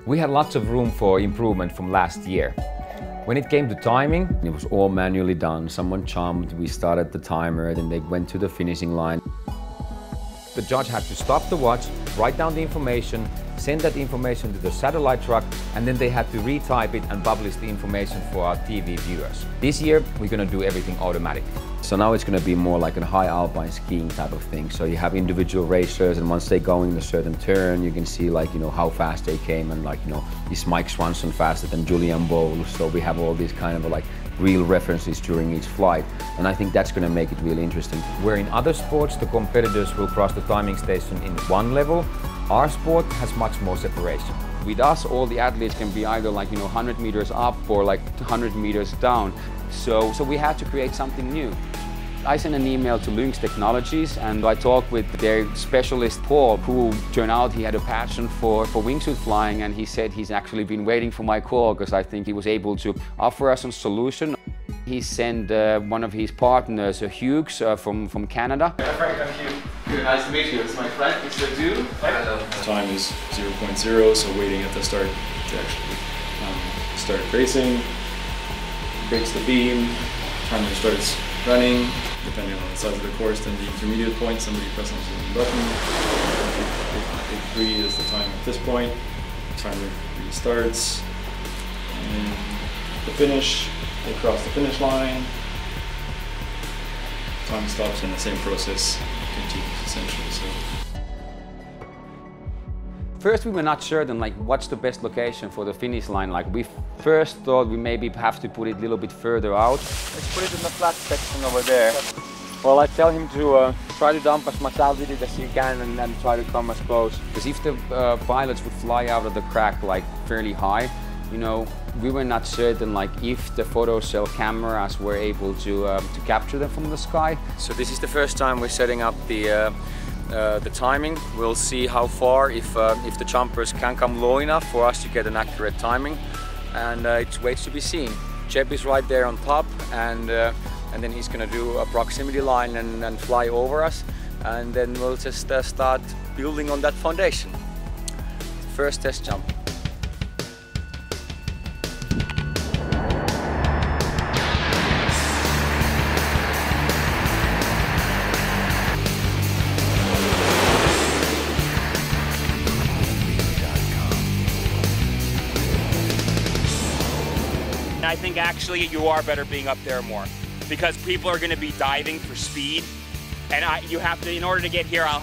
We had lots of room for improvement from last year. When it came to timing, it was all manually done. Someone jumped, we started the timer, then they went to the finishing line. The judge had to stop the watch, write down the information, send that information to the satellite truck, and then they had to retype it and publish the information for our TV viewers. This year, we're going to do everything automatic. So now it's going to be more like a high alpine skiing type of thing. So you have individual racers, and once they go in a certain turn, you can see like, how fast they came, and like, is Mike Swanson faster than Julian Bowles? So we have all these kind of like real references during each flight, and I think that's going to make it really interesting. Where in other sports the competitors will cross the timing station in one level, our sport has much more separation. With us, all the athletes can be either like 100 meters up or like 100 meters down. So we had to create something new. I sent an email to Lynx Technologies and I talked with their specialist Paul, who turned out he had a passion for wingsuit flying, and he said he's actually been waiting for my call because I think he was able to offer us a solution. He sent one of his partners, Hughes from Canada. Frank, I'm Hugh. Good, nice to meet you. It's my friend, Mr. Du. Time is 0.0, so waiting at the start to actually start racing. Breaks the beam, timer starts running. Depending on the size of the course, then the intermediate point, somebody presses the button. Big 3 is the time at this point. Timer restarts. And the finish, they cross the finish line. Time stops and the same process continues essentially. So. First we were not certain like what's the best location for the finish line. Like we first thought we maybe have to put it a little bit further out. Let's put it in the flat section over there. Well, I tell him to try to dump as much altitude as he can and then try to come as close. Because if the pilots would fly out of the crack like fairly high, we were not certain like if the photocell cameras were able to capture them from the sky. So this is the first time we're setting up the timing. We'll see how far if the jumpers can come low enough for us to get an accurate timing, and it waits to be seen. Jeb is right there on top, and then he's going to do a proximity line and fly over us, and then we'll just start building on that foundation. First test jump. I think actually you are better being up there more, because people are going to be diving for speed, and you have to, in order to get here, you'll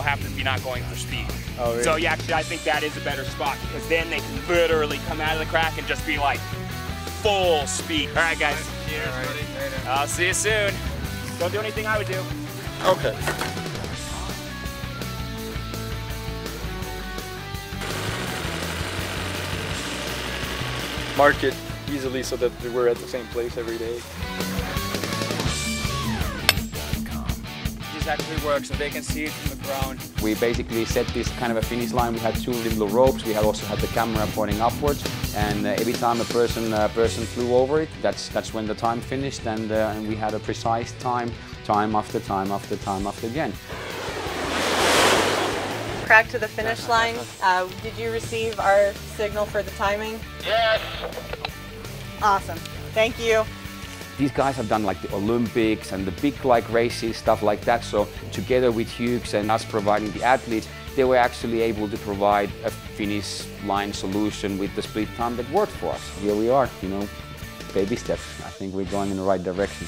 have to be not going for speed. Oh, really? So yeah, actually I think that is a better spot, because then they can literally come out of the crack and just be like full speed. All right, guys. Cheers, buddy. I'll see you soon. Don't do anything I would do. Okay. Mark it easily so that we're at the same place every day. This actually works, so they can see it from the ground. We basically set this kind of a finish line. We had 2 little ropes. We also had the camera pointing upwards, and every time a person flew over it, that's when the time finished, and we had a precise time after time after time after again. Crack to the finish line. Did you receive our signal for the timing? Yes. Awesome. Thank you. These guys have done like the Olympics and the big like races, stuff like that. So together with Hughes and us providing the athletes, they were actually able to provide a finish line solution with the split time that worked for us. Here we are, baby steps. I think we're going in the right direction.